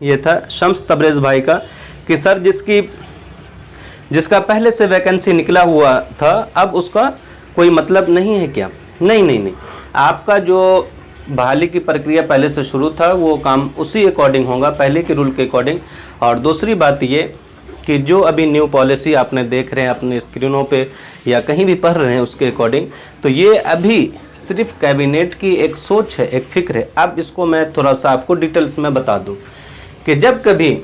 ये था शम्स तबरेज़ भाई का कि सर जिसका पहले से वैकेंसी निकला हुआ था अब उसका कोई मतलब नहीं है क्या? नहीं, आपका जो बहाली की प्रक्रिया पहले से शुरू था वो काम उसी अकॉर्डिंग होगा, पहले के रूल के अकॉर्डिंग। और दूसरी बात ये कि जो अभी न्यू पॉलिसी आपने देख रहे हैं अपने स्क्रीनों पे या कहीं भी पढ़ रहे हैं उसके अकॉर्डिंग, तो ये अभी सिर्फ कैबिनेट की एक सोच है, एक फिक्र है। अब इसको मैं थोड़ा सा आपको डिटेल्स में बता दूं कि जब कभी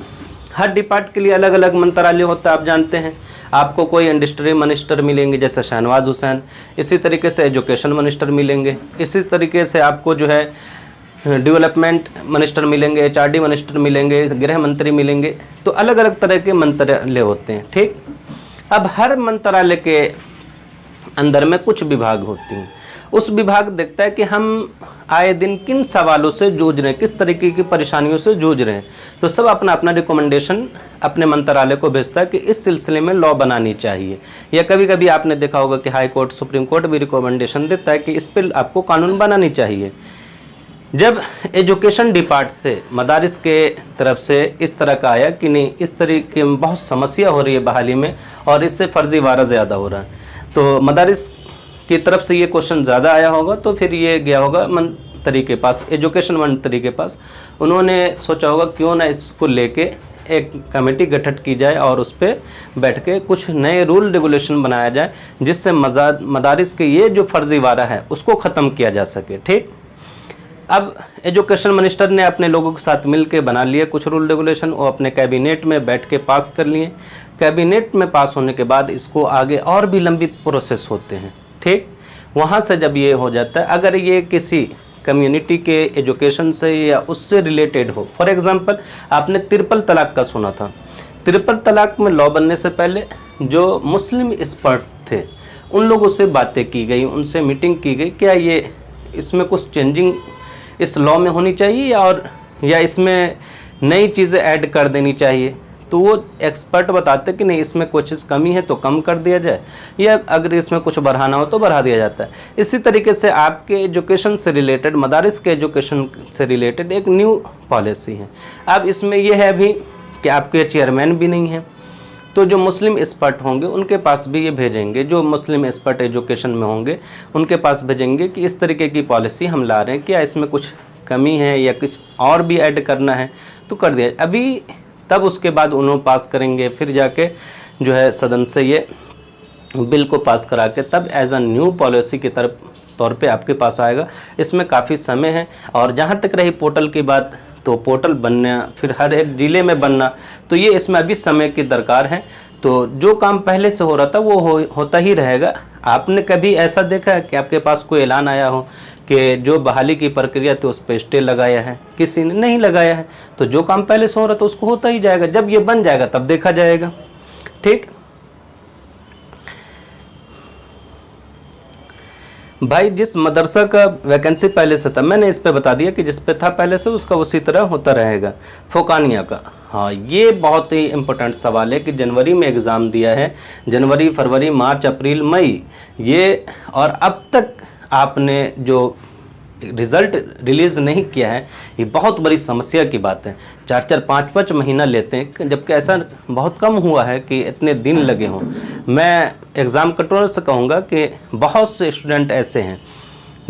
हर डिपार्ट के लिए अलग अलग मंत्रालय होता है, आप जानते हैं। आपको कोई इंडस्ट्री मिनिस्टर मिलेंगे जैसे शहनवाज हुसैन, इसी तरीके से एजुकेशन मिनिस्टर मिलेंगे, इसी तरीके से आपको जो है डेवलपमेंट मिनिस्टर मिलेंगे, एचआरडी मिनिस्टर मिलेंगे, गृह मंत्री मिलेंगे। तो अलग अलग तरह के मंत्रालय होते हैं, ठीक। अब हर मंत्रालय के अंदर में कुछ विभाग होती हैं। उस विभाग देखता है कि हम आए दिन किन सवालों से जूझ रहे हैं, किस तरीके की परेशानियों से जूझ रहे हैं। तो सब अपना अपना रिकमेंडेशन अपने मंत्रालय को भेजता है कि इस सिलसिले में लॉ बनानी चाहिए। या कभी कभी आपने देखा होगा कि हाई कोर्ट, सुप्रीम कोर्ट भी रिकमेंडेशन देता है कि इस पर आपको कानून बनानी चाहिए। जब एजुकेशन डिपार्ट से मदारिस के तरफ से इस तरह का आया कि नहीं, इस तरीके में बहुत समस्या हो रही है बहाली में और इससे फर्जीवाड़ा ज़्यादा हो रहा है, तो मदारिस की तरफ से ये क्वेश्चन ज़्यादा आया होगा। तो फिर ये गया होगा मंत्री के पास, एजुकेशन मंत्री के पास। उन्होंने सोचा होगा क्यों ना इसको लेके एक कमेटी गठित की जाए और उस पर बैठ के कुछ नए रूल रेगुलेशन बनाया जाए जिससे मदारिस के ये जो फर्जीवाड़ा है उसको ख़त्म किया जा सके, ठीक। अब एजुकेशन मिनिस्टर ने अपने लोगों के साथ मिल के बना लिए कुछ रूल रेगुलेशन, वो अपने कैबिनेट में बैठ के पास कर लिए। कैबिनेट में पास होने के बाद इसको आगे और भी लंबी प्रोसेस होते हैं, ठीक। वहाँ से जब ये हो जाता है, अगर ये किसी कम्युनिटी के एजुकेशन से या उससे रिलेटेड हो, फॉर एग्जांपल आपने ट्रिपल तलाक का सुना था। ट्रिपल तलाक में लॉ बनने से पहले जो मुस्लिम एक्सपर्ट थे उन लोगों से बातें की गई, उनसे मीटिंग की गई, क्या ये इसमें कुछ चेंजिंग इस लॉ में होनी चाहिए या इसमें नई चीज़ें ऐड कर देनी चाहिए। तो वो एक्सपर्ट बताते कि नहीं, इसमें कुछ चीज़ कमी है तो कम कर दिया जाए, या अगर इसमें कुछ बढ़ाना हो तो बढ़ा दिया जाता है। इसी तरीके से आपके एजुकेशन से रिलेटेड, मदारिस के एजुकेशन से रिलेटेड एक न्यू पॉलिसी है। अब इसमें यह है भी कि आपके चेयरमैन भी नहीं है, तो जो मुस्लिम एक्सपर्ट होंगे उनके पास भी ये भेजेंगे, जो मुस्लिम एक्सपर्ट एजुकेशन में होंगे उनके पास भेजेंगे कि इस तरीके की पॉलिसी हम ला रहे हैं, क्या इसमें कुछ कमी है या कुछ और भी ऐड करना है तो कर दिया। अभी तब उसके बाद उन्होंने पास करेंगे, फिर जाके जो है सदन से ये बिल को पास करा के तब एज अ न्यू पॉलिसी की तौर पे आपके पास आएगा। इसमें काफ़ी समय है। और जहाँ तक रही पोर्टल की बात, तो पोर्टल बनना, फिर हर एक ज़िले में बनना, तो ये इसमें अभी समय की दरकार है। तो जो काम पहले से हो रहा था वो होता ही रहेगा। आपने कभी ऐसा देखा है कि आपके पास कोई ऐलान आया हो कि जो बहाली की प्रक्रिया थी उस पर स्टे लगाया है? किसी ने नहीं लगाया है। तो जो काम पहले से हो रहा था उसको होता ही जाएगा, जब ये बन जाएगा तब देखा जाएगा, ठीक। भाई जिस मदरसा का वैकेंसी पहले से था, मैंने इस पे बता दिया कि जिस पे था पहले से उसका उसी तरह होता रहेगा। फोकानिया का, हाँ ये बहुत ही इम्पोर्टेंट सवाल है कि जनवरी में एग्ज़ाम दिया है, जनवरी, फरवरी, मार्च, अप्रैल, मई, ये, और अब तक आपने जो रिज़ल्ट रिलीज़ नहीं किया है, ये बहुत बड़ी समस्या की बात है। 4-4, 5-5 महीना लेते हैं, जबकि ऐसा बहुत कम हुआ है कि इतने दिन लगे हों। मैं एग्ज़ाम कंट्रोलर से कहूँगा कि बहुत से स्टूडेंट ऐसे हैं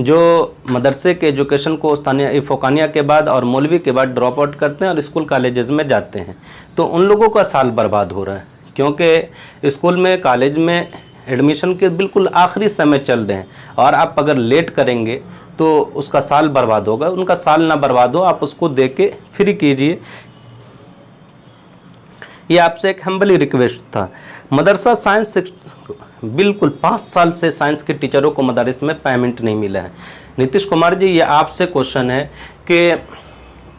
जो मदरसे के एजुकेशन को स्थानीय फोकानिया के बाद और मौलवी के बाद ड्रॉप आउट करते हैं और स्कूल कॉलेजेस में जाते हैं। तो उन लोगों का साल बर्बाद हो रहा है, क्योंकि स्कूल में, कॉलेज में एडमिशन के बिल्कुल आखिरी समय चल रहे हैं, और आप अगर लेट करेंगे तो उसका साल बर्बाद होगा। उनका साल ना बर्बाद हो, आप उसको दे के फ्री कीजिए। ये आपसे एक हम्बली रिक्वेस्ट था। मदरसा साइंस बिल्कुल 5 साल से साइंस के टीचरों को मदारिस में पेमेंट नहीं मिला है। नीतीश कुमार जी, ये आपसे क्वेश्चन है कि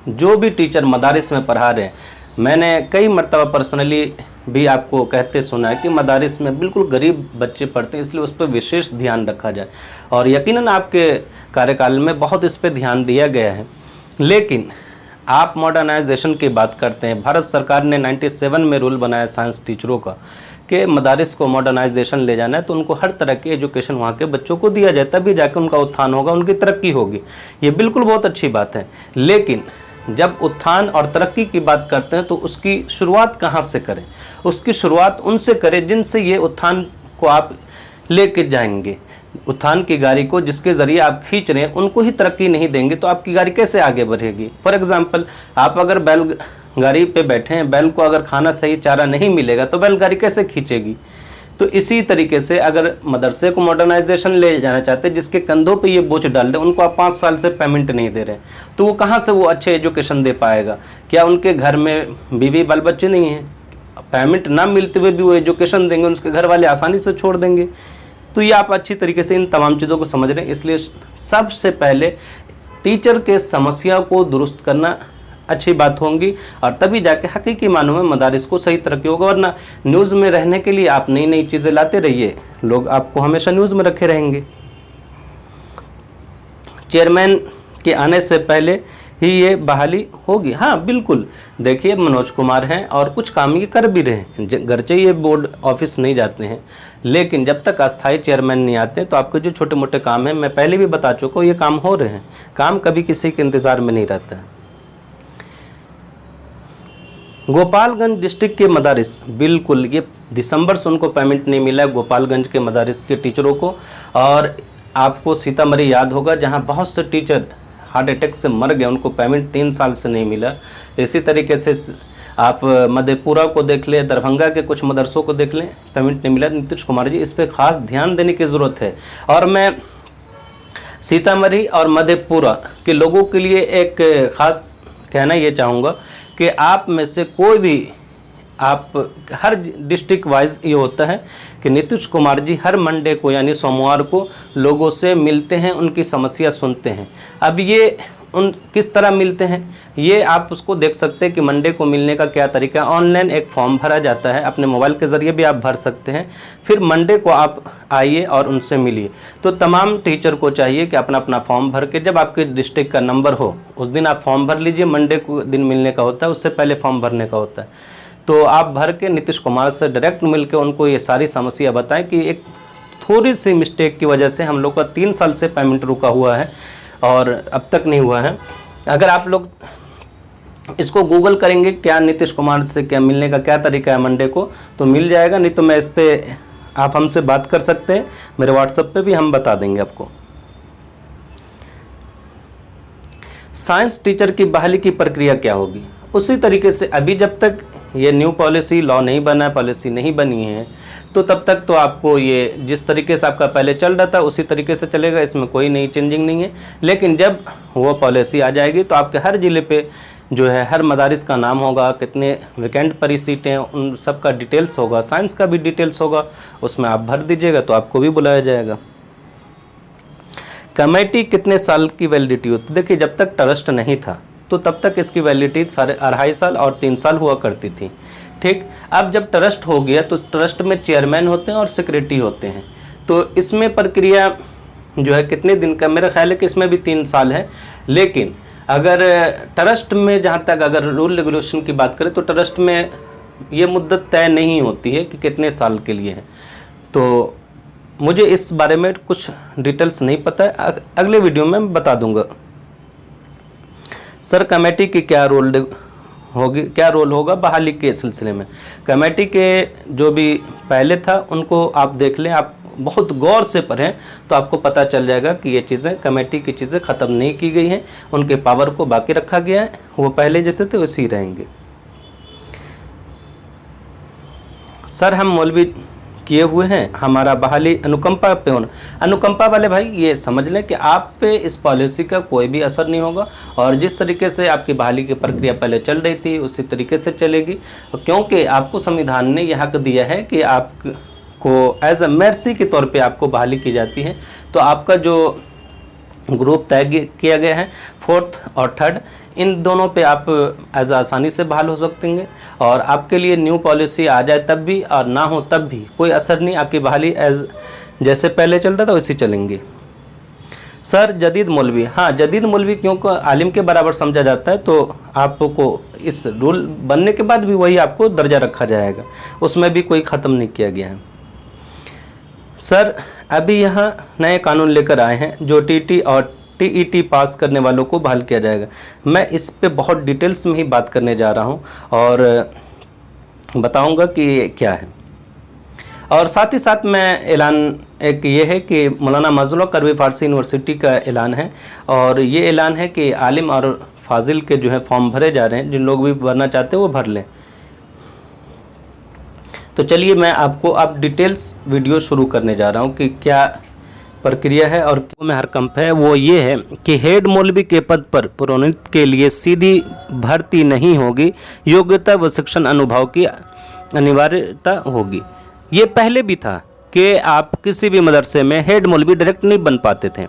जो भी टीचर मदारिस में पढ़ा रहे हैं, मैंने कई मरतबा पर्सनली भी आपको कहते सुना है कि मदारिस में बिल्कुल गरीब बच्चे पढ़ते हैं, इसलिए उस पर विशेष ध्यान रखा जाए। और यकीनन आपके कार्यकाल में बहुत इस पर ध्यान दिया गया है। लेकिन आप मॉडर्नाइजेशन की बात करते हैं। भारत सरकार ने 97 में रूल बनाया साइंस टीचरों का कि मदारिस को मॉडर्नाइजेशन ले जाना है, तो उनको हर तरह की एजुकेशन वहाँ के बच्चों को दिया जाए, तभी जाकर उनका उत्थान होगा, उनकी तरक्की होगी। ये बिल्कुल बहुत अच्छी बात है। लेकिन जब उत्थान और तरक्की की बात करते हैं तो उसकी शुरुआत कहाँ से करें? उसकी शुरुआत उनसे करें जिनसे ये उत्थान को आप लेके जाएंगे। उत्थान की गाड़ी को जिसके ज़रिए आप खींच रहे हैं उनको ही तरक्की नहीं देंगे तो आपकी गाड़ी कैसे आगे बढ़ेगी? फॉर एग्जांपल, आप अगर बैलगाड़ी पे बैठे हैं, बैल को अगर खाना सही चारा नहीं मिलेगा तो बैलगाड़ी कैसे खींचेगी? तो इसी तरीके से अगर मदरसे को मॉडर्नाइजेशन ले जाना चाहते हैं, जिसके कंधों पे ये बोझ डाल रहे हैं, उनको आप 5 साल से पेमेंट नहीं दे रहे हैं, तो वो कहाँ से वो अच्छे एजुकेशन दे पाएगा? क्या उनके घर में बीवी बाल बच्चे नहीं हैं? पेमेंट ना मिलते हुए भी वो एजुकेशन देंगे, उनके घर वाले आसानी से छोड़ देंगे। तो ये आप अच्छी तरीके से इन तमाम चीज़ों को समझ रहे हैं। इसलिए सबसे पहले टीचर के समस्या को दुरुस्त करना अच्छी बात होंगी और तभी जाके हकीकी मानों में मदारिस को सही तरक्की होगा। वरना न्यूज़ में रहने के लिए आप नई नई चीज़ें लाते रहिए, लोग आपको हमेशा न्यूज़ में रखे रहेंगे। चेयरमैन के आने से पहले ही ये बहाली होगी? हाँ बिल्कुल। देखिए, मनोज कुमार हैं और कुछ काम ये कर भी रहे हैं, गरचे ये बोर्ड ऑफिस नहीं जाते हैं, लेकिन जब तक अस्थायी चेयरमैन नहीं आते तो आपके जो छोटे मोटे काम हैं, मैं पहले भी बता चुका हूँ, ये काम हो रहे हैं। काम कभी किसी के इंतज़ार में नहीं रहता है। गोपालगंज डिस्ट्रिक्ट के मदारिस, बिल्कुल ये दिसंबर से उनको पेमेंट नहीं मिला है गोपालगंज के मदारिस के टीचरों को। और आपको सीतामढ़ी याद होगा जहाँ बहुत से टीचर हार्ट अटैक से मर गए, उनको पेमेंट 3 साल से नहीं मिला। इसी तरीके से आप मधेपुरा को देख लें, दरभंगा के कुछ मदरसों को देख लें, पेमेंट नहीं मिला। नीतीश कुमार जी इस पर खास ध्यान देने की ज़रूरत है। और मैं सीतामढ़ी और मधेपुरा के लोगों के लिए एक ख़ास कहना ये चाहूँगा कि आप में से कोई भी, आप हर डिस्ट्रिक्ट वाइज ये होता है कि नीतीश कुमार जी हर मंडे को यानी सोमवार को लोगों से मिलते हैं, उनकी समस्या सुनते हैं। अब ये उन किस तरह मिलते हैं ये आप उसको देख सकते हैं कि मंडे को मिलने का क्या तरीका है। ऑनलाइन एक फॉर्म भरा जाता है, अपने मोबाइल के ज़रिए भी आप भर सकते हैं। फिर मंडे को आप आइए और उनसे मिलिए। तो तमाम टीचर को चाहिए कि अपना अपना फॉर्म भर के, जब आपके डिस्ट्रिक्ट का नंबर हो उस दिन आप फॉर्म भर लीजिए। मंडे को दिन मिलने का होता है, उससे पहले फॉर्म भरने का होता है। तो आप भर के नीतीश कुमार से डायरेक्ट मिलकर उनको ये सारी समस्या बताएं कि एक थोड़ी सी मिस्टेक की वजह से हम लोग का 3 साल से पेमेंट रुका हुआ है और अब तक नहीं हुआ है। अगर आप लोग इसको गूगल करेंगे क्या नीतीश कुमार से क्या मिलने का क्या तरीका है मंडे को, तो मिल जाएगा। नहीं तो मैं इस पर आप हमसे बात कर सकते हैं, मेरे व्हाट्सएप पे भी हम बता देंगे आपको। साइंस टीचर की बहाली की प्रक्रिया क्या होगी? उसी तरीके से अभी जब तक ये न्यू पॉलिसी लॉ नहीं बना है, पॉलिसी नहीं बनी है, तो तब तक तो आपको ये जिस तरीके से आपका पहले चल रहा था उसी तरीके से चलेगा, इसमें कोई नई चेंजिंग नहीं है। लेकिन जब वो पॉलिसी आ जाएगी तो आपके हर ज़िले पे जो है हर मदारिस का नाम होगा, कितने वैकेंट पड़ी सीटें, उन सब का डिटेल्स होगा, साइंस का भी डिटेल्स होगा, उसमें आप भर दीजिएगा तो आपको भी बुलाया जाएगा। कमेटी कितने साल की वैलिडिटी होती? देखिए, जब तक ट्रस्ट नहीं था तो तब तक इसकी वैलिडिटी 2.5 साल और 3 साल हुआ करती थी। ठीक, अब जब ट्रस्ट हो गया तो ट्रस्ट में चेयरमैन होते हैं और सेक्रेटरी होते हैं। तो इसमें प्रक्रिया जो है कितने दिन का, मेरा ख्याल है कि इसमें भी 3 साल है। लेकिन अगर ट्रस्ट में जहाँ तक अगर रूल रेगुलेशन की बात करें तो ट्रस्ट में ये मुद्दत तय नहीं होती है कि कितने साल के लिए है। तो मुझे इस बारे में कुछ डिटेल्स नहीं पता है, अगले वीडियो में मैं बता दूंगा। सर, कमेटी की क्या रोल होगी, क्या रोल होगा बहाली के सिलसिले में? कमेटी के जो भी पहले था उनको आप देख लें, आप बहुत गौर से पढ़ें तो आपको पता चल जाएगा कि ये चीज़ें, कमेटी की चीज़ें ख़त्म नहीं की गई हैं, उनके पावर को बाकी रखा गया है, वो पहले जैसे थे वैसे ही रहेंगे। सर, हम मौलवी किए हुए हैं, हमारा बहाली अनुकंपा पे होना। अनुकंपा वाले भाई ये समझ लें कि आप पे इस पॉलिसी का कोई भी असर नहीं होगा और जिस तरीके से आपकी बहाली की प्रक्रिया पहले चल रही थी उसी तरीके से चलेगी, क्योंकि आपको संविधान ने यह हक दिया है कि आपको एज अ मर्सी के तौर पे आपको बहाली की जाती है। तो आपका जो ग्रुप तय किया गया है 4th और 3rd, इन दोनों पे आप एज आसानी से बहाल हो सकते हैं और आपके लिए न्यू पॉलिसी आ जाए तब भी और ना हो तब भी कोई असर नहीं, आपकी बहाली एज जैसे पहले चल रहा था वैसे चलेंगे। सर, जदीद मौलवी, हाँ जदीद मौलवी क्योंकि आलिम के बराबर समझा जाता है तो आपको इस रूल बनने के बाद भी वही आपको दर्जा रखा जाएगा, उसमें भी कोई ख़त्म नहीं किया गया है। सर, अभी यहाँ नए कानून लेकर आए हैं जो टीटी और टीईटी पास करने वालों को बहाल किया जाएगा। मैं इस पे बहुत डिटेल्स में ही बात करने जा रहा हूँ और बताऊँगा कि ये क्या है। और साथ ही साथ मैं ऐलान एक ये है कि मौलाना मजलू करवी फ़ारसी यूनिवर्सिटी का ऐलान है, और ये ऐलान है कि आलिम और फाजिल के जो है फॉर्म भरे जा रहे हैं, जिन लोग भी भरना चाहते हैं वो भर लें। तो चलिए मैं आपको अब डिटेल्स वीडियो शुरू करने जा रहा हूँ कि क्या प्रक्रिया है और क्यों में हरकंप है। वो ये है कि हेड मौलवी के पद पर प्रोन्नति के लिए सीधी भर्ती नहीं होगी, योग्यता व शिक्षण अनुभव की अनिवार्यता होगी। ये पहले भी था कि आप किसी भी मदरसे में हेड मौलवी डायरेक्ट नहीं बन पाते थे,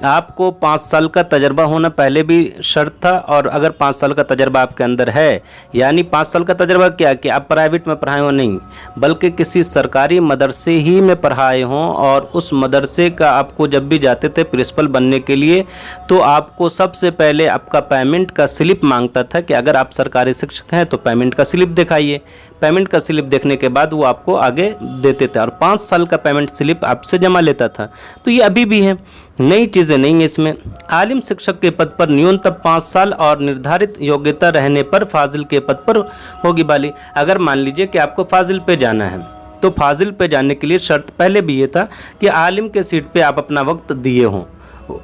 आपको 5 साल का तजर्बा होना पहले भी शर्त था। और अगर 5 साल का तजर्बा आपके अंदर है, यानी 5 साल का तजर्बा क्या कि आप प्राइवेट में पढ़ाए हो नहीं, बल्कि किसी सरकारी मदरसे ही में पढ़ाए हों, और उस मदरसे का आपको जब भी जाते थे प्रिंसिपल बनने के लिए तो आपको सबसे पहले आपका पेमेंट का स्लिप मांगता था कि अगर आप सरकारी शिक्षक हैं तो पेमेंट का स्लिप दिखाइए। पेमेंट का स्लिप देखने के बाद वो आपको आगे देते थे, और 5 साल का पेमेंट स्लिप आपसे जमा लेता था। तो ये अभी भी है, नई चीज़ें नहीं है इसमें। आलिम शिक्षक के पद पर न्यूनतम 5 साल और निर्धारित योग्यता रहने पर फाजिल के पद पर होगी बहाली। अगर मान लीजिए कि आपको फाजिल पे जाना है, तो फाजिल पे जाने के लिए शर्त पहले भी ये था कि आलिम के सीट पे आप अपना वक्त दिए हों,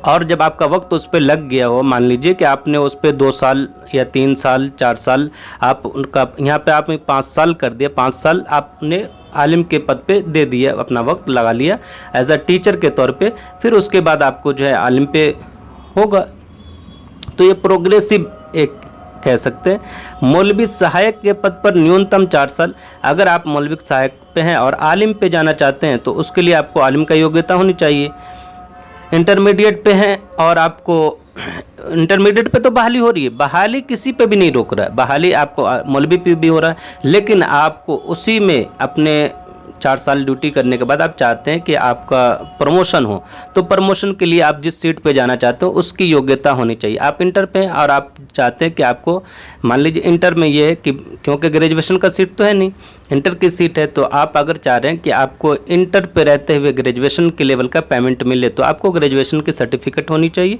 और जब आपका वक्त उस पर लग गया हो, मान लीजिए कि आपने उस पर 2 साल या 3 साल 4 साल आप उनका, यहाँ पे आपने 5 साल कर दिया, 5 साल आपने आलिम के पद पे दे दिया, अपना वक्त लगा लिया एज अ टीचर के तौर पे, फिर उसके बाद आपको जो है आलिम पे होगा। तो ये प्रोग्रेसिव एक कह सकते हैं। मौलवी सहायक के पद पर न्यूनतम 4 साल। अगर आप मौलवी सहायक पे हैं और आलिम पे जाना चाहते हैं तो उसके लिए आपको आलिम का योग्यता होनी चाहिए। इंटरमीडिएट पे हैं और आपको इंटरमीडिएट पे तो बहाली हो रही है, बहाली किसी पे भी नहीं रोक रहा है, बहाली आपको मौलवी पे भी हो रहा है, लेकिन आपको उसी में अपने 4 साल ड्यूटी करने के बाद आप चाहते हैं कि आपका प्रमोशन हो, तो प्रमोशन के लिए आप जिस सीट पे जाना चाहते हो उसकी योग्यता होनी चाहिए। आप इंटर पे हैं और आप चाहते हैं कि आपको, मान लीजिए इंटर में ये है कि क्योंकि ग्रेजुएशन का सीट तो है नहीं, इंटर की सीट है, तो आप अगर चाह रहे हैं कि आपको इंटर पे रहते हुए ग्रेजुएशन के लेवल का पेमेंट मिले तो आपको ग्रेजुएशन की सर्टिफिकेट होनी चाहिए।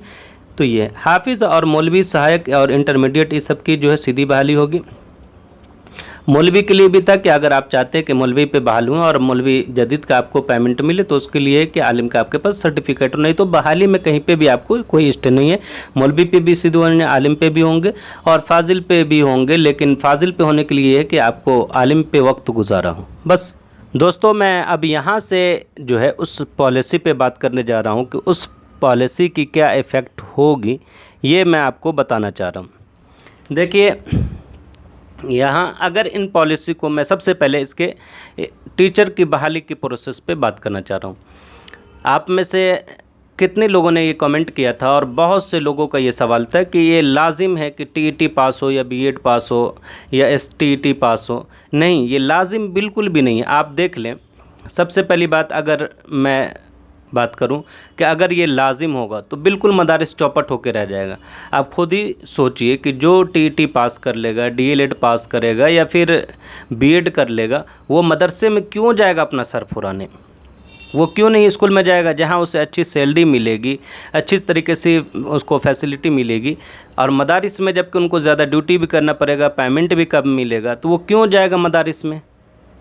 तो ये हाफिज़ और मौलवी सहायक और इंटरमीडिएट इस सब की जो है सीधी बहाली होगी। मौलवी के लिए भी था कि अगर आप चाहते हैं कि मौलवी पे बहाल हुए और मौलवी जदीद का आपको पेमेंट मिले तो उसके लिए कि आलिम का आपके पास सर्टिफिकेट हो, नहीं तो बहाली में कहीं पे भी आपको कोई स्टे नहीं है। मौलवी पे भी सीधे होंगे, आलिम पे भी होंगे और फाजिल पे भी होंगे, लेकिन फाजिल पे होने के लिए है कि आपको आलिम पे वक्त गुजारा हो। बस दोस्तों, मैं अब यहाँ से जो है उस पॉलिसी पे बात करने जा रहा हूँ कि उस पॉलिसी की क्या इफ़ेक्ट होगी, ये मैं आपको बताना चाह रहा हूँ। देखिए यहाँ अगर इन पॉलिसी को, मैं सबसे पहले इसके टीचर की बहाली की प्रोसेस पे बात करना चाह रहा हूँ। आप में से कितने लोगों ने ये कमेंट किया था और बहुत से लोगों का ये सवाल था कि ये लाजिम है कि टीईटी पास हो या बीएड पास हो या एसटीईटी पास हो। नहीं, ये लाजिम बिल्कुल भी नहीं है। आप देख लें, सबसे पहली बात अगर मैं बात करूं कि अगर ये लाजिम होगा तो बिल्कुल मदारिस चौपट होकर रह जाएगा। आप खुद ही सोचिए कि जो टीईटी पास कर लेगा, डीएलएड पास करेगा या फिर बीएड कर लेगा, वो मदरसे में क्यों जाएगा अपना सर फुराने? वो क्यों नहीं स्कूल में जाएगा जहां उसे अच्छी सैलरी मिलेगी, अच्छी तरीके से उसको फैसिलिटी मिलेगी, और मदारिस में जबकि उनको ज़्यादा ड्यूटी भी करना पड़ेगा, पेमेंट भी कम मिलेगा, तो वो क्यों जाएगा मदारिस में?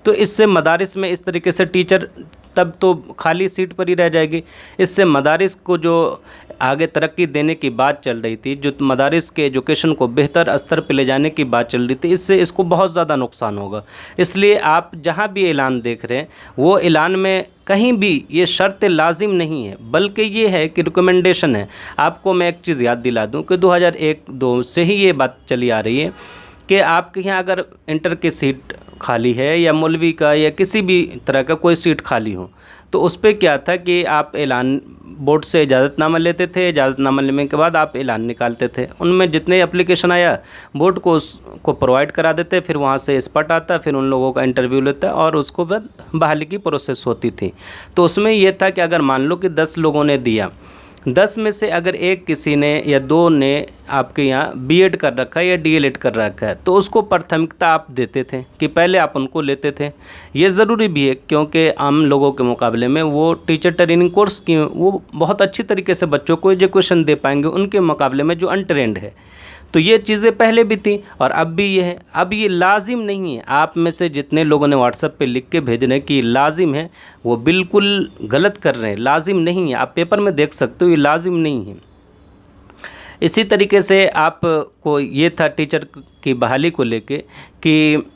तो इससे मदारिस में इस तरीके से टीचर तब तो खाली सीट पर ही रह जाएगी। इससे मदारिस को जो आगे तरक्की देने की बात चल रही थी, जो मदारिस के एजुकेशन को बेहतर स्तर पर ले जाने की बात चल रही थी, इससे इसको बहुत ज़्यादा नुकसान होगा। इसलिए आप जहां भी ऐलान देख रहे हैं, वो ऐलान में कहीं भी ये शर्त लाजिम नहीं है, बल्कि ये है कि रिकमेंडेशन है। आपको मैं एक चीज़ याद दिला दूँ कि 2001-2 से ही ये बात चली आ रही है कि आपके यहाँ अगर इंटर की सीट खाली है या मौलवी का या किसी भी तरह का कोई सीट खाली हो, तो उस पर क्या था कि आप ऐलान बोर्ड से इजाज़तनामा लेते थे, इजाज़तनामा लेने के बाद आप ऐलान निकालते थे, उनमें जितने एप्लीकेशन आया बोर्ड को उसको प्रोवाइड करा देते, फिर वहाँ से स्पॉट आता, फिर उन लोगों का इंटरव्यू लेता और उसको बाद बहाली की प्रोसेस होती थी। तो उसमें यह था कि अगर मान लो कि 10 लोगों ने दिया 10 में से अगर एक किसी ने या 2 ने आपके यहाँ बीएड कर रखा है या डीएलएड कर रखा है तो उसको प्राथमिकता आप देते थे कि पहले आप उनको लेते थे। ये ज़रूरी भी है क्योंकि आम लोगों के मुकाबले में वो टीचर ट्रेनिंग कोर्स की वो बहुत अच्छी तरीके से बच्चों को एजुकेशन दे पाएंगे उनके मुकाबले में जो अनट्रेंड है। तो ये चीज़ें पहले भी थी और अब भी ये है। अब ये लाजिम नहीं है, आप में से जितने लोगों ने व्हाट्सएप पे लिख के भेजने की लाजिम है वो बिल्कुल गलत कर रहे हैं। लाजिम नहीं है, आप पेपर में देख सकते हो, ये लाजिम नहीं है। इसी तरीके से आपको ये था टीचर की बहाली को लेके कि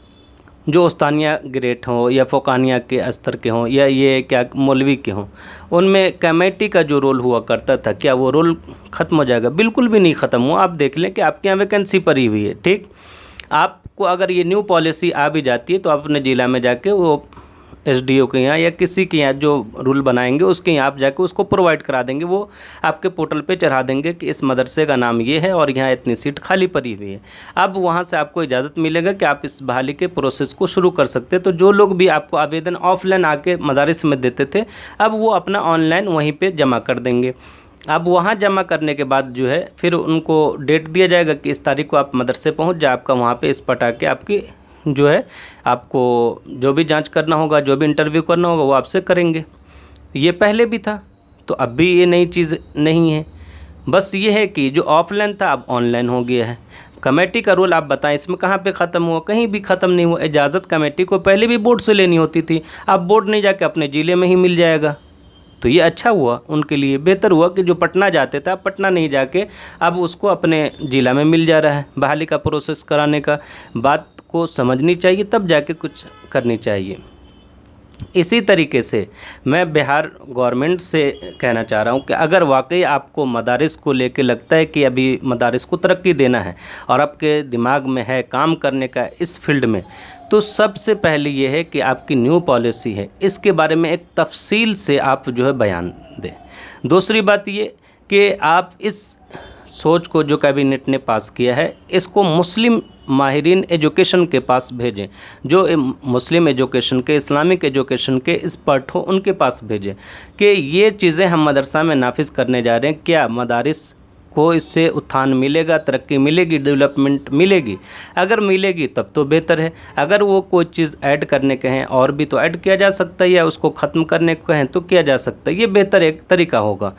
जो उस्तानिया ग्रेड हों या फ़ोकानिया के स्तर के हों या ये क्या मौलवी के हों, उनमें कमेटी का जो रोल हुआ करता था, क्या वो रोल ख़त्म हो जाएगा? बिल्कुल भी नहीं ख़त्म हुआ। आप देख लें कि आपके यहाँ वैकेंसी पड़ी हुई है, ठीक। आपको अगर ये न्यू पॉलिसी आ भी जाती है तो आप अपने ज़िला में जाके वो एसडीओ के यहाँ या किसी के यहाँ जो रूल बनाएंगे उसके यहाँ आप जाके उसको प्रोवाइड करा देंगे। वो आपके पोर्टल पे चढ़ा देंगे कि इस मदरसे का नाम ये है और यहाँ इतनी सीट खाली पड़ी हुई है। अब वहाँ से आपको इजाज़त मिलेगा कि आप इस बहाली के प्रोसेस को शुरू कर सकते हैं। तो जो लोग भी आपको आवेदन ऑफलाइन आके मदारिस में देते थे, अब वो अपना ऑनलाइन वहीं पर जमा कर देंगे। अब वहाँ जमा करने के बाद जो है फिर उनको डेट दिया जाएगा कि इस तारीख को आप मदरसे पहुँच जाए, आपका वहाँ पर इस पटा के आपकी जो है आपको जो भी जांच करना होगा, जो भी इंटरव्यू करना होगा वो आपसे करेंगे। ये पहले भी था तो अब भी ये नई चीज़ नहीं है। बस ये है कि जो ऑफलाइन था अब ऑनलाइन हो गया है। कमेटी का रोल आप बताएं इसमें कहाँ पे ख़त्म हुआ? कहीं भी ख़त्म नहीं हुआ। इजाज़त कमेटी को पहले भी बोर्ड से लेनी होती थी, अब बोर्ड नहीं जाके अपने ज़िले में ही मिल जाएगा। तो ये अच्छा हुआ उनके लिए, बेहतर हुआ कि जो पटना जाते थे अब पटना नहीं जाके अब उसको अपने ज़िला में मिल जा रहा है। बहाली का प्रोसेस कराने का बात को समझनी चाहिए, तब जाके कुछ करनी चाहिए। इसी तरीके से मैं बिहार गवर्नमेंट से कहना चाह रहा हूँ कि अगर वाकई आपको मदारिस को लेके लगता है कि अभी मदारिस को तरक्की देना है और आपके दिमाग में है काम करने का इस फील्ड में, तो सबसे पहले ये है कि आपकी न्यू पॉलिसी है इसके बारे में एक तफसील से आप जो है बयान दें। दूसरी बात ये कि आप इस सोच को जो कैबिनेट ने पास किया है इसको मुस्लिम माहिरीन एजुकेशन के पास भेजें, जो मुस्लिम एजुकेशन के, इस्लामिक एजुकेशन के एक्सपर्ट हो उनके पास भेजें कि ये चीज़ें हम मदरसा में नाफिज करने जा रहे हैं, क्या मदारिस को इससे उत्थान मिलेगा, तरक्की मिलेगी, डेवलपमेंट मिलेगी? अगर मिलेगी तब तो बेहतर है। अगर वो कोई चीज़ ऐड करने के हैं और भी तो ऐड किया जा सकता है, या उसको ख़त्म करने को कहें तो किया जा सकता है। ये बेहतर एक तरीका होगा।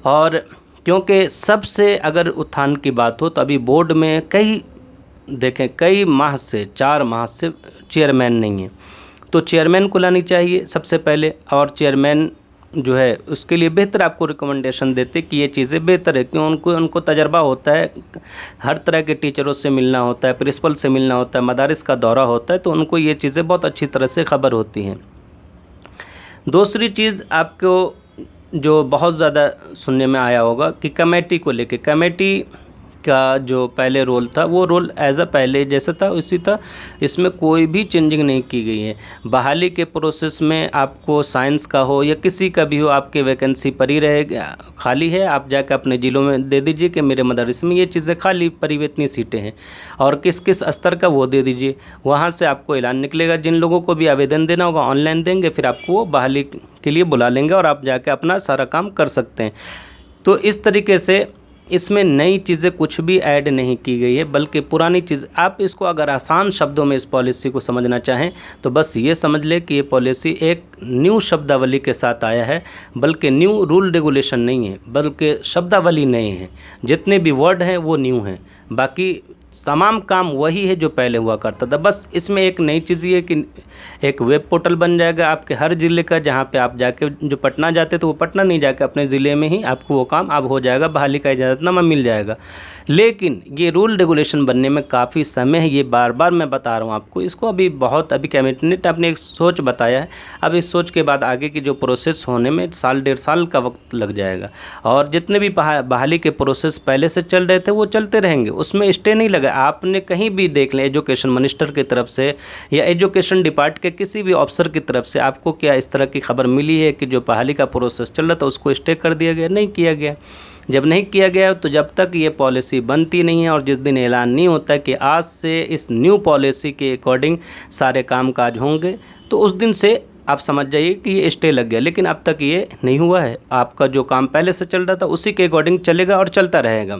और क्योंकि सबसे अगर उत्थान की बात हो तो अभी बोर्ड में कई माह से 4 माह से चेयरमैन नहीं है, तो चेयरमैन को लानी चाहिए सबसे पहले। और चेयरमैन जो है उसके लिए बेहतर आपको रिकमेंडेशन देते कि ये चीज़ें बेहतर है, क्यों उनको तजर्बा होता है, हर तरह के टीचरों से मिलना होता है, प्रिंसिपल से मिलना होता है, मदारिस का दौरा होता है, तो उनको ये चीज़ें बहुत अच्छी तरह से खबर होती हैं। दूसरी चीज़ आपको जो बहुत ज़्यादा सुनने में आया होगा कि कमेटी को लेके, कमेटी का जो पहले रोल था वो रोल एज अ पहले जैसा था उसी था, इसमें कोई भी चेंजिंग नहीं की गई है। बहाली के प्रोसेस में आपको साइंस का हो या किसी का भी हो, आपके वैकेंसी पड़ी रहेगी, खाली है, आप जाकर अपने ज़िलों में दे दीजिए कि मेरे मदरसे में ये चीज़ें खाली पड़ी हुई इतनी सीटें हैं और किस किस स्तर का वो दे दीजिए। वहाँ से आपको ऐलान निकलेगा, जिन लोगों को भी आवेदन देना होगा ऑनलाइन देंगे, फिर आपको वो बहाली के लिए बुला लेंगे और आप जाके अपना सारा काम कर सकते हैं। तो इस तरीके से इसमें नई चीज़ें कुछ भी ऐड नहीं की गई है, बल्कि पुरानी चीज़। आप इसको अगर आसान शब्दों में इस पॉलिसी को समझना चाहें तो बस ये समझ लें कि ये पॉलिसी एक न्यू शब्दावली के साथ आया है, बल्कि न्यू रूल रेगुलेशन नहीं है, बल्कि शब्दावली नए हैं। जितने भी वर्ड हैं वो न्यू हैं, बाकी तमाम काम वही है जो पहले हुआ करता था। बस इसमें एक नई चीज़ ये कि एक वेब पोर्टल बन जाएगा आपके हर ज़िले का, जहाँ पे आप जाके जो पटना जाते तो वो पटना नहीं जाके अपने ज़िले में ही आपको वो काम अब हो जाएगा, बहाली का इजाज़तनामा मिल जाएगा। लेकिन ये रूल रेगुलेशन बनने में काफ़ी समय है, ये बार बार मैं बता रहा हूँ आपको। इसको अभी कैबिनेट ने अपने एक सोच बताया है, अब इस सोच के बाद आगे की जो प्रोसेस होने में 1.5 साल का वक्त लग जाएगा। और जितने भी बहाली के प्रोसेस पहले से चल रहे थे वो चलते रहेंगे, उसमें स्टे नहीं लगा। आपने कहीं भी देख लें, एजुकेशन मिनिस्टर की तरफ से या एजुकेशन डिपार्ट के किसी भी ऑफिसर की तरफ से आपको क्या इस तरह की खबर मिली है कि जो बहाली का प्रोसेस चल रहा था उसको स्टे कर दिया गया? नहीं किया गया। जब नहीं किया गया तो जब तक ये पॉलिसी बनती नहीं है और जिस दिन ऐलान नहीं होता कि आज से इस न्यू पॉलिसी के अकॉर्डिंग सारे कामकाज होंगे, तो उस दिन से आप समझ जाइए कि ये स्टे लग गया, लेकिन अब तक ये नहीं हुआ है। आपका जो काम पहले से चल रहा था उसी के अकॉर्डिंग चलेगा और चलता रहेगा।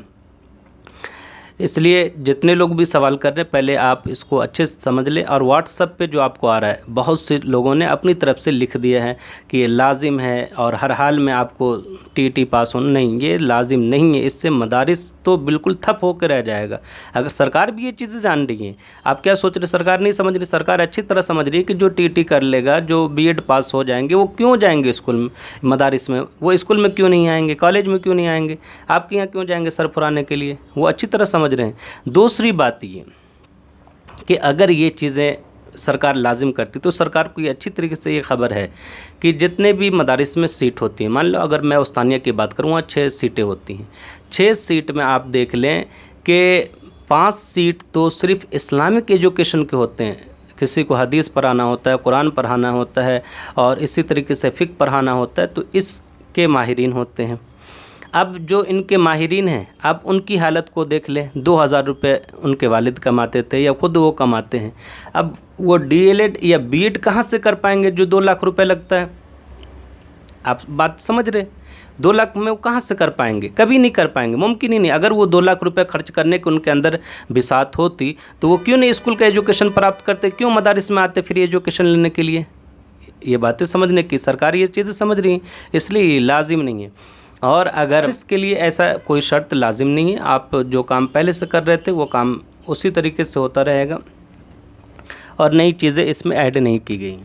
इसलिए जितने लोग भी सवाल कर रहे हैं, पहले आप इसको अच्छे से समझ लें। और व्हाट्सएप पे जो आपको आ रहा है, बहुत से लोगों ने अपनी तरफ से लिख दिया है कि ये लाजिम है और हर हाल में आपको टीटी पास होना, नहीं, ये लाजिम नहीं है। इससे मदारिस तो बिल्कुल ठप होकर रह जाएगा। अगर सरकार भी ये चीज़ें जान रही है, आप क्या सोच रहे, सरकार नहीं समझ रही? सरकार अच्छी तरह समझ रही है कि जो टीटी कर लेगा, जो बीएड पास हो जाएंगे, वो क्यों जाएंगे स्कूल में, मदारिस में? वो स्कूल में क्यों नहीं आएंगे, कॉलेज में क्यों नहीं आएंगे, आपके यहाँ क्यों जाएंगे सरफराने के लिए? वो अच्छी तरह समझ रहे हैं। दूसरी बात ये कि अगर ये चीज़ें सरकार लाजिम करती तो सरकार को ये अच्छी तरीके से ये खबर है कि जितने भी मदारिस में सीट होती हैं, मान लो अगर मैं उस्तानिया की बात करूँ, 6 सीटें होती हैं। 6 सीट में आप देख लें कि 5 सीट तो सिर्फ इस्लामिक एजुकेशन के होते हैं। किसी को हदीस पढ़ाना होता है, कुरान पढ़ाना होता है और इसी तरीके से फ़िक़्ह पढ़ाना होता है, तो इसके माहिरीन होते हैं। अब जो इनके माहिरीन हैं, अब उनकी हालत को देख लें। 2000 रुपये उनके वालिद कमाते थे या ख़ुद वो कमाते हैं। अब वो डीएलएड या बीएड कहाँ से कर पाएंगे जो 2 लाख रुपए लगता है? आप बात समझ रहे? 2 लाख में वो कहाँ से कर पाएंगे? कभी नहीं कर पाएंगे, मुमकिन ही नहीं। अगर वो 2 लाख रुपए खर्च करने की उनके अंदर बिसात होती तो वो क्यों नहीं स्कूल का एजुकेशन प्राप्त करते, क्यों मदारिस में आते फ्री एजुकेशन लेने के लिए? ये बातें समझने की, सरकार ये चीज़ें समझ रही है, इसलिए लाजिम नहीं है। और अगर इसके लिए ऐसा कोई शर्त लाजिम नहीं है, आप जो काम पहले से कर रहे थे वो काम उसी तरीके से होता रहेगा और नई चीज़ें इसमें ऐड नहीं की गई।